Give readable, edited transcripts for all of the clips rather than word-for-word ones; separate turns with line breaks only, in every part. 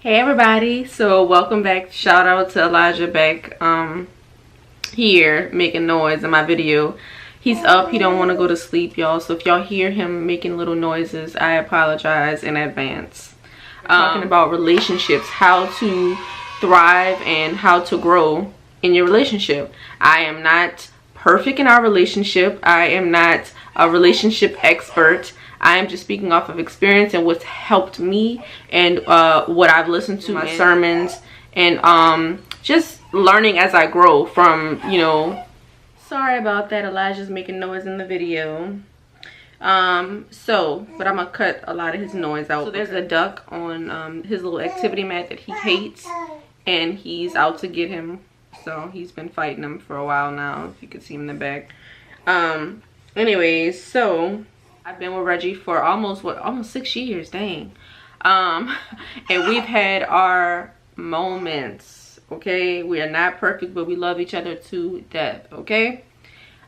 Hey everybody, so welcome back. Shout out to Elijah back here making noise in my video. He's up, he don't want to go to sleep, y'all, so if y'all hear him making little noises, I apologize in advance. Talking about relationships, how to thrive and how to grow in your relationship. I am not perfect in our relationship. I am not a relationship expert. I am just speaking off of experience and what's helped me and what I've listened to, my sermons, and just learning as I grow from, you know. Sorry about that, Elijah's making noise in the video. But I'm gonna cut a lot of his noise out. So there's a duck on his little activity mat that he hates, and he's out to get him. So he's been fighting him for a while now, if you could see him in the back. Anyways, so I've been with Reggie for almost 6 years, dang. And we've had our moments, okay? We are not perfect, but we love each other to death, okay?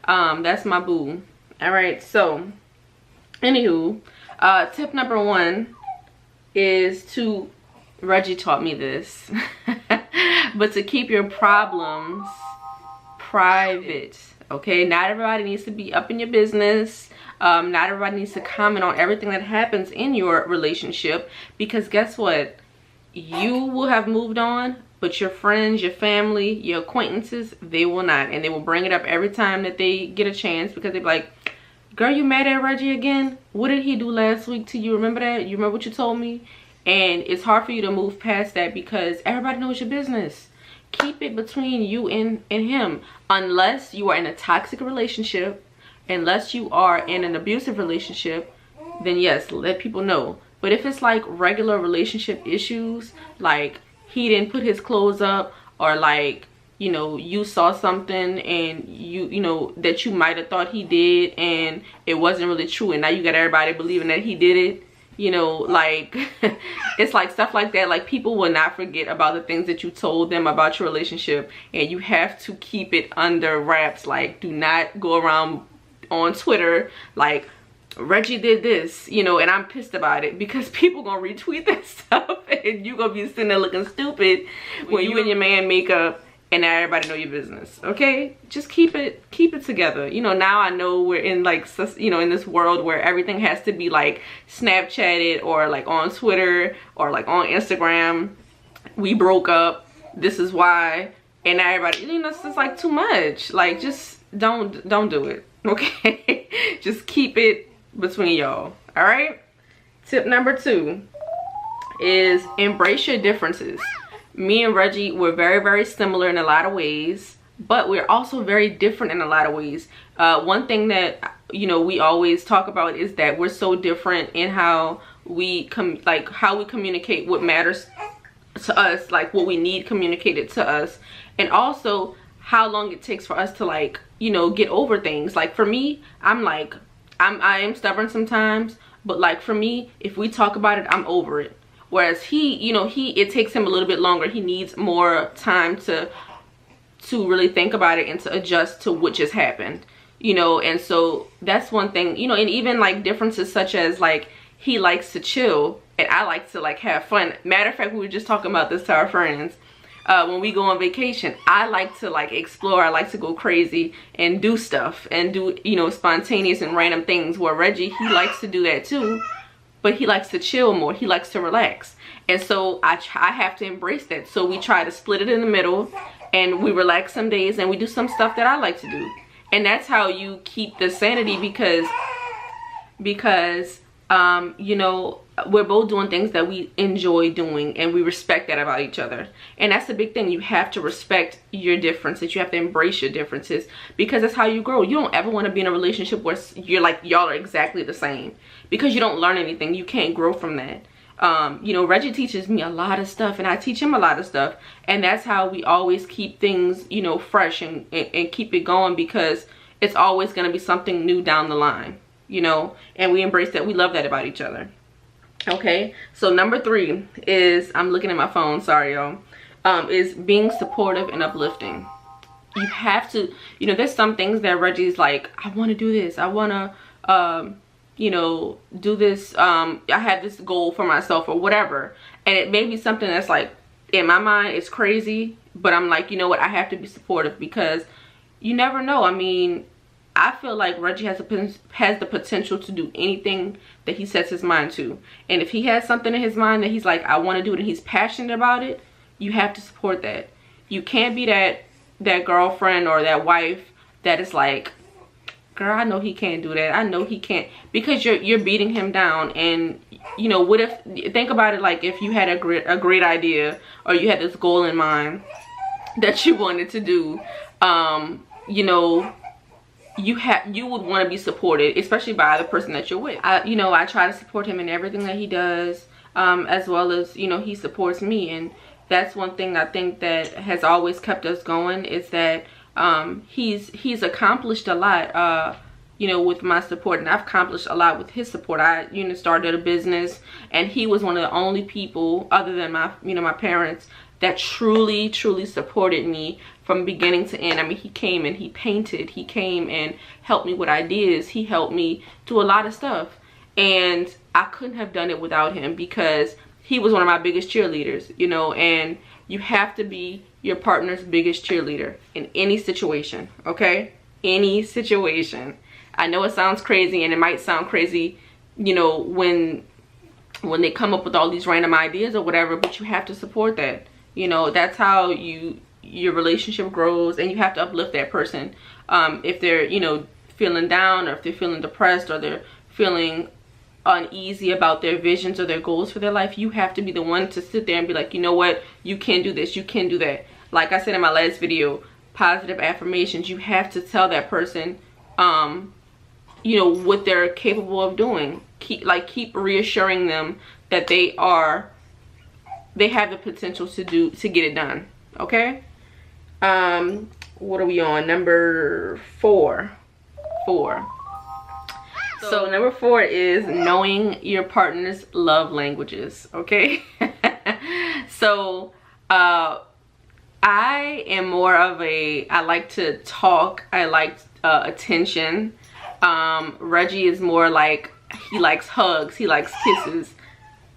That's my boo. All right, so anywho, tip number 1 is to, Reggie taught me this, but to keep your problems private, okay? Not everybody needs to be up in your business. Not everybody needs to comment on everything that happens in your relationship, because guess what? You will have moved on, but your friends, your family, your acquaintances, they will not. And they will bring it up every time that they get a chance, because they're like, girl, you mad at Reggie again? What did he do last week to you? Remember that? You remember what you told me? And it's hard for you to move past that because everybody knows your business. Keep it between you and him, unless you are in a toxic relationship. Unless you are in an abusive relationship, then yes, let people know. But if it's like regular relationship issues, like he didn't put his clothes up, or like, you know, you saw something and you know that you might have thought he did and it wasn't really true, and now you got everybody believing that he did it, you know, like it's like stuff like that. Like, people will not forget about the things that you told them about your relationship, and you have to keep it under wraps. Like, do not go around on Twitter like, Reggie did this, you know, and I'm pissed about it, because people gonna retweet that stuff and you gonna be sitting there looking stupid when you and your man make up and everybody know your business. Okay, just keep it together. You know, now I know we're in like, you know, in this world where everything has to be like Snapchatted or like on Twitter or like on Instagram. We broke up, this is why, and everybody, you know, it's just like too much. Like, just don't do it. Okay, just keep it between y'all. All right, tip number 2 is embrace your differences. Me and Reggie, we're very similar in a lot of ways, but we're also very different in a lot of ways. One thing that, you know, we always talk about is that we're so different in how we communicate what matters to us, like what we need communicated to us, and also how long it takes for us to, like, you know, get over things. Like, for me, I am stubborn sometimes, but like for me, if we talk about it, I'm over it. Whereas he, you know, it takes him a little bit longer. He needs more time to really think about it and to adjust to what just happened, you know. And so that's one thing, you know. And even like differences such as, like, he likes to chill and I like to like have fun. Matter of fact, we were just talking about this to our friends. When we go on vacation, I like to like explore. I like to go crazy and do stuff and do, you know, spontaneous and random things, where Reggie, he likes to do that too, but he likes to chill more. He likes to relax. And so I have to embrace that. So we try to split it in the middle, and we relax some days and we do some stuff that I like to do. And that's how you keep the sanity, because you know, we're both doing things that we enjoy doing, and we respect that about each other. And that's the big thing. You have to respect your differences. You have to embrace your differences, because that's how you grow. You don't ever want to be in a relationship where you're like, y'all are exactly the same, because you don't learn anything. You can't grow from that. You know, Reggie teaches me a lot of stuff, and I teach him a lot of stuff, and that's how we always keep things, you know, fresh and keep it going, because it's always going to be something new down the line, you know. And we embrace that. We love that about each other. Okay, so number 3 is, I'm looking at my phone, sorry y'all, is being supportive and uplifting. You have to, you know, there's some things that Reggie's like, I want to do this, I want to you know, do this, I have this goal for myself or whatever, and it may be something that's like, in my mind, it's crazy, but I'm like, you know what, I have to be supportive, because you never know. I mean, I feel like Reggie has the potential to do anything that he sets his mind to. And if he has something in his mind that he's like, I want to do it, and he's passionate about it, you have to support that. You can't be that girlfriend or that wife that is like, girl, I know he can't do that. I know he can't, because you're beating him down. And you know, what if, think about it, like if you had a great idea, or you had this goal in mind that you wanted to do, you know, you would want to be supported, especially by the person that you're with. You know, I try to support him in everything that he does, as well as, you know, he supports me. And that's one thing I think that has always kept us going, is that he's accomplished a lot, you know, with my support, and I've accomplished a lot with his support. I, you know, started a business, and he was one of the only people, other than my, you know, my parents, that truly supported me from beginning to end. I mean, he came and he painted, he came and helped me with ideas, he helped me do a lot of stuff, and I couldn't have done it without him, because he was one of my biggest cheerleaders, you know. And you have to be your partner's biggest cheerleader in any situation, okay? Any situation. I know it sounds crazy, and it might sound crazy, you know, when they come up with all these random ideas or whatever, but you have to support that. You know, that's how your relationship grows, and you have to uplift that person. If they're, you know, feeling down, or if they're feeling depressed, or they're feeling uneasy about their visions or their goals for their life, you have to be the one to sit there and be like, you know what, you can do this, you can do that. Like I said in my last video, positive affirmations. You have to tell that person, you know, what they're capable of doing. Keep reassuring them that they have the potential to get it done. Okay. What are we on? Number 4. So number 4 is knowing your partner's love languages. Okay. So I am more of I like to talk, I like attention. Reggie is more like, he likes hugs, he likes kisses,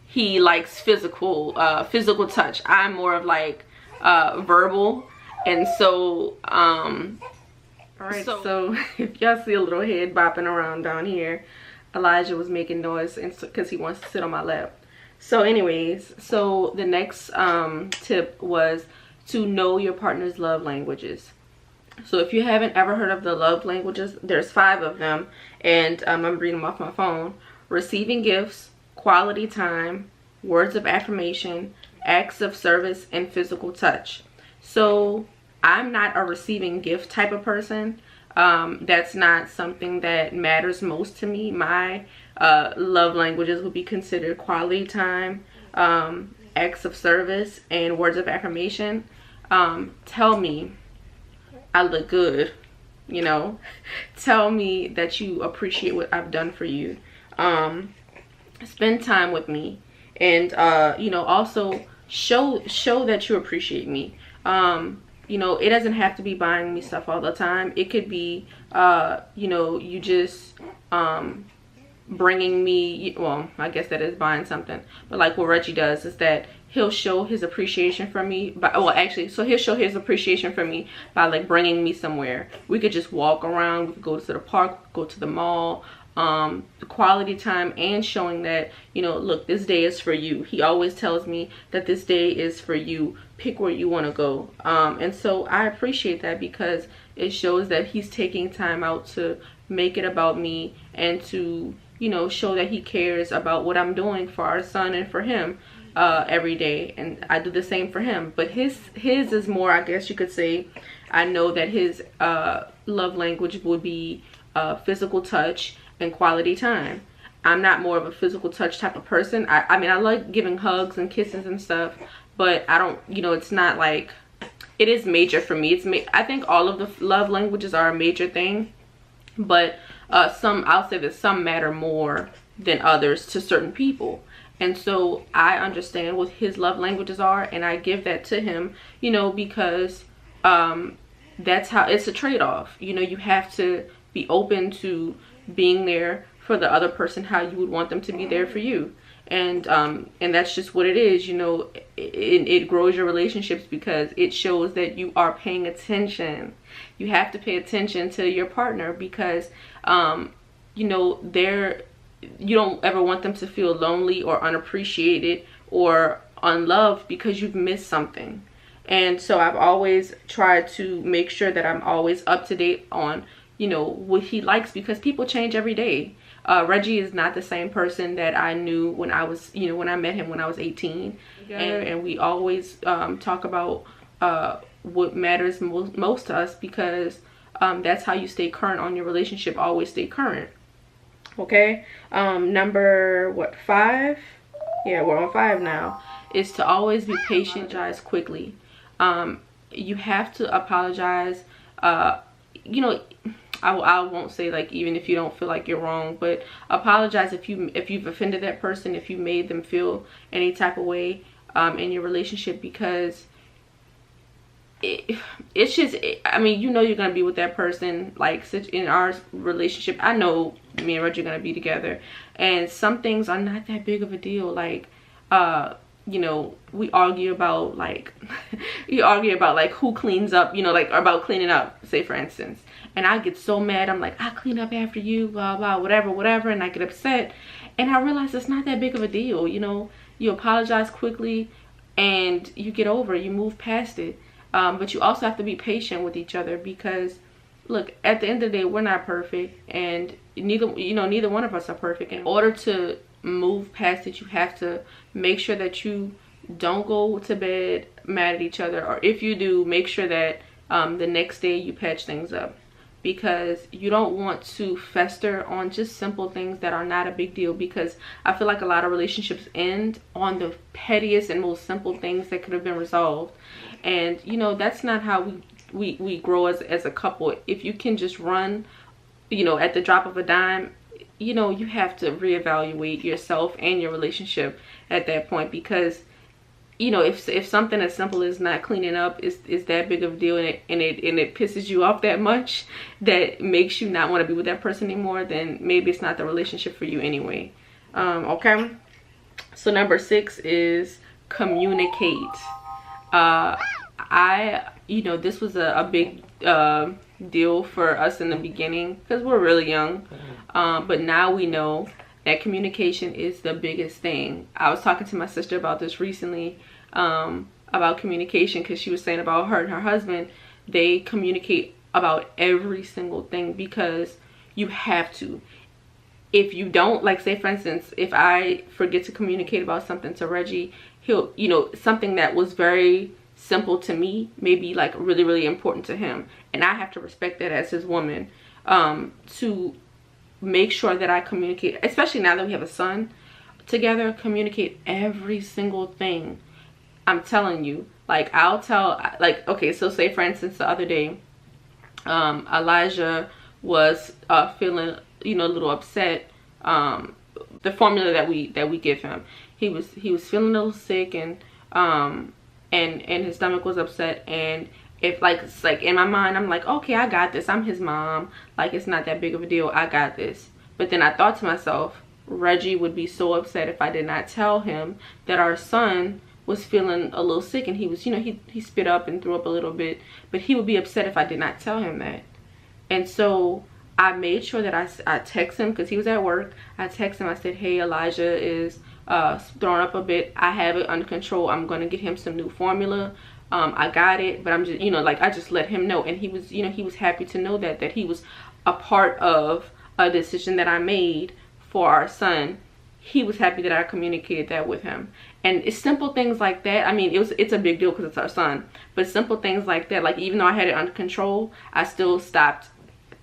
he likes physical touch. I'm more of like verbal. And so alright, so if y'all see a little head bopping around down here, Elijah was making noise because he wants to sit on my lap. So anyways, so the next tip was to know your partner's love languages. So if you haven't ever heard of the love languages, there's 5 of them, and I'm reading them off my phone. Receiving gifts, quality time, words of affirmation, acts of service, and physical touch. So I'm not a receiving gift type of person. That's not something that matters most to me. My love languages would be considered quality time, acts of service, and words of affirmation. Tell me I look good, you know. Tell me that you appreciate what I've done for you. Spend time with me, and you know, also show that you appreciate me. You know, it doesn't have to be buying me stuff all the time. It could be you know, you just bringing me, well, I guess that is buying something, but like what Reggie does is that he'll show his appreciation for me by, well, actually, so he'll show his appreciation for me by like bringing me somewhere. We could just walk around, we could go to the park, go to the mall. The quality time, and showing that, you know, look, this day is for you. He always tells me that this day is for you. Pick where you want to go. And so I appreciate that, because it shows that he's taking time out to make it about me, and to, you know, show that he cares about what I'm doing for our son and for him every day. And I do the same for him, but his is more, I guess you could say, I know that his love language would be physical touch and quality time. I'm not more of a physical touch type of person. I mean, I like giving hugs and kisses and stuff, but I don't, you know, it's not like, it is major for me. I think all of the love languages are a major thing, but I'll say that some matter more than others to certain people. And so I understand what his love languages are, and I give that to him, you know, because that's how, it's a trade-off. You know, you have to be open to being there for the other person how you would want them to be there for you. And that's just what it is, you know. It grows your relationships because it shows that you are paying attention. You have to pay attention to your partner because you know, you don't ever want them to feel lonely or unappreciated or unloved because you've missed something. And so I've always tried to make sure that I'm always up to date on, you know, what he likes, because people change every day. Reggie is not the same person that I knew when I was, you know, when I met him when I was 18. And we always talk about what matters most to us, because that's how you stay current on your relationship. Always stay current. Okay. Number 5? Yeah, we're on 5 now. Is to always be patient, apologize quickly. You have to apologize. You know, I won't say like even if you don't feel like you're wrong, but apologize if you've offended that person, if you made them feel any type of way in your relationship, because it's just, I mean, you know, you're gonna be with that person. Like in our relationship, I know me and Reggie are gonna be together, and some things are not that big of a deal. Like you know, we argue about like who cleans up, you know, like about cleaning up, say for instance, and I get so mad. I'm like, I clean up after you, blah blah, whatever, and I get upset, and I realize it's not that big of a deal. You know, you apologize quickly and you get over it, you move past it. But you also have to be patient with each other, because look, at the end of the day, we're not perfect, and neither one of us are perfect. In order to move past it, you have to make sure that you don't go to bed mad at each other, or if you do, make sure that the next day you patch things up, because you don't want to fester on just simple things that are not a big deal. Because I feel like a lot of relationships end on the pettiest and most simple things that could have been resolved, and you know, that's not how we grow as a couple. If you can just run, you know, at the drop of a dime, you know, you have to reevaluate yourself and your relationship at that point, because you know, if something as simple as not cleaning up is that big of a deal, and it pisses you off that much, that makes you not want to be with that person anymore, then maybe it's not the relationship for you anyway. Okay, so number 6 is communicate. You know, this was a big deal for us in the beginning because we're really young, but now we know that communication is the biggest thing. I was talking to my sister about this recently, about communication, because she was saying about her and her husband, they communicate about every single thing, because you have to. If you don't, like say for instance, if I forget to communicate about something to Reggie, he'll, you know, something that was very simple to me may be like really important to him, and I have to respect that as his woman, to make sure that I communicate, especially now that we have a son together, communicate every single thing. I'm telling you, like I'll tell, like, okay, so say for instance the other day, Elijah was feeling, you know, a little upset. The formula that we give him, he was feeling a little sick, and his stomach was upset, and if like, it's like in my mind I'm like, okay, I got this, I'm his mom, like it's not that big of a deal, I got this. But then I thought to myself, Reggie would be so upset if I did not tell him that our son was feeling a little sick, and he was, you know, he spit up and threw up a little bit, but he would be upset if I did not tell him that. And so I made sure that I text him, because he was at work. I text him, I said, hey, Elijah is throwing up a bit, I have it under control, I'm gonna get him some new formula, I got it, but I'm just, you know, like I just let him know. And he was, you know, he was happy to know that he was a part of a decision that I made for our son. He was happy that I communicated that with him. And it's simple things like that. I mean, it's a big deal because it's our son, but simple things like that, like even though I had it under control, I still stopped,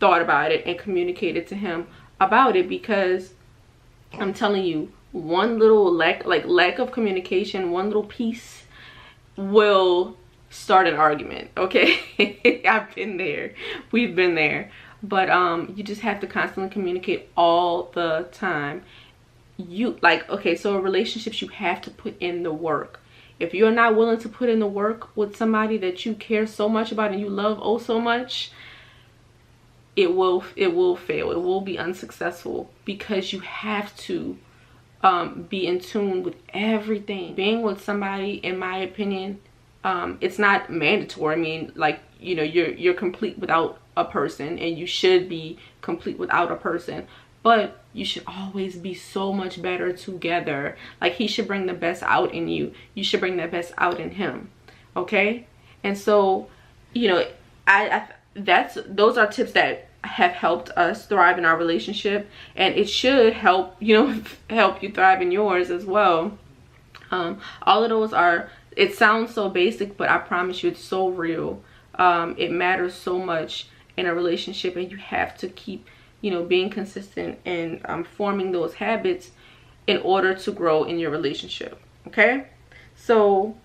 thought about it, and communicated to him about it, because I'm telling you, one little lack of communication, one little piece will start an argument. Okay, I've been there, we've been there. But you just have to constantly communicate all the time. You, like, okay, so in relationships, you have to put in the work. If you're not willing to put in the work with somebody that you care so much about and you love oh so much, it will fail. It will be unsuccessful, because you have to be in tune with everything. Being with somebody, in my opinion, it's not mandatory. I mean, like, you know, you're complete without a person, and you should be complete without a person, but you should always be so much better together. Like, he should bring the best out in you, you should bring the best out in him. Okay? And so, you know, those are tips that have helped us thrive in our relationship, and it should help, you know, help you thrive in yours as well. All of those are, it sounds so basic, but I promise you it's so real. It matters so much in a relationship, and you have to keep, you know, being consistent and forming those habits in order to grow in your relationship. Okay? So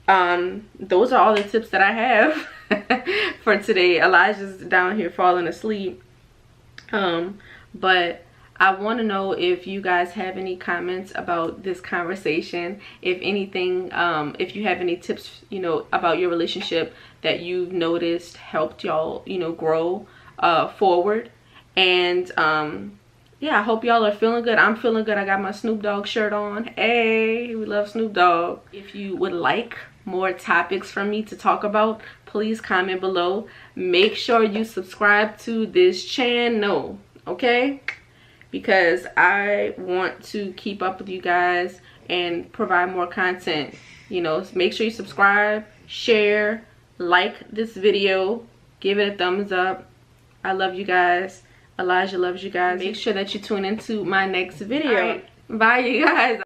those are all the tips that I have for today. Elijah's down here falling asleep, but I want to know if you guys have any comments about this conversation. If anything, if you have any tips, you know, about your relationship that you've noticed helped y'all, you know, grow forward. And yeah, I hope y'all are feeling good. I'm feeling good. I got my Snoop Dogg shirt on. Hey, we love Snoop Dogg. If you would like more topics from me to talk about, please comment below. Make sure you subscribe to this channel, okay? Because I want to keep up with you guys and provide more content. You know, so make sure you subscribe, share, like this video, give it a thumbs up. I love you guys. Elijah loves you guys. Make sure that you tune into my next video. All right. Bye, you guys.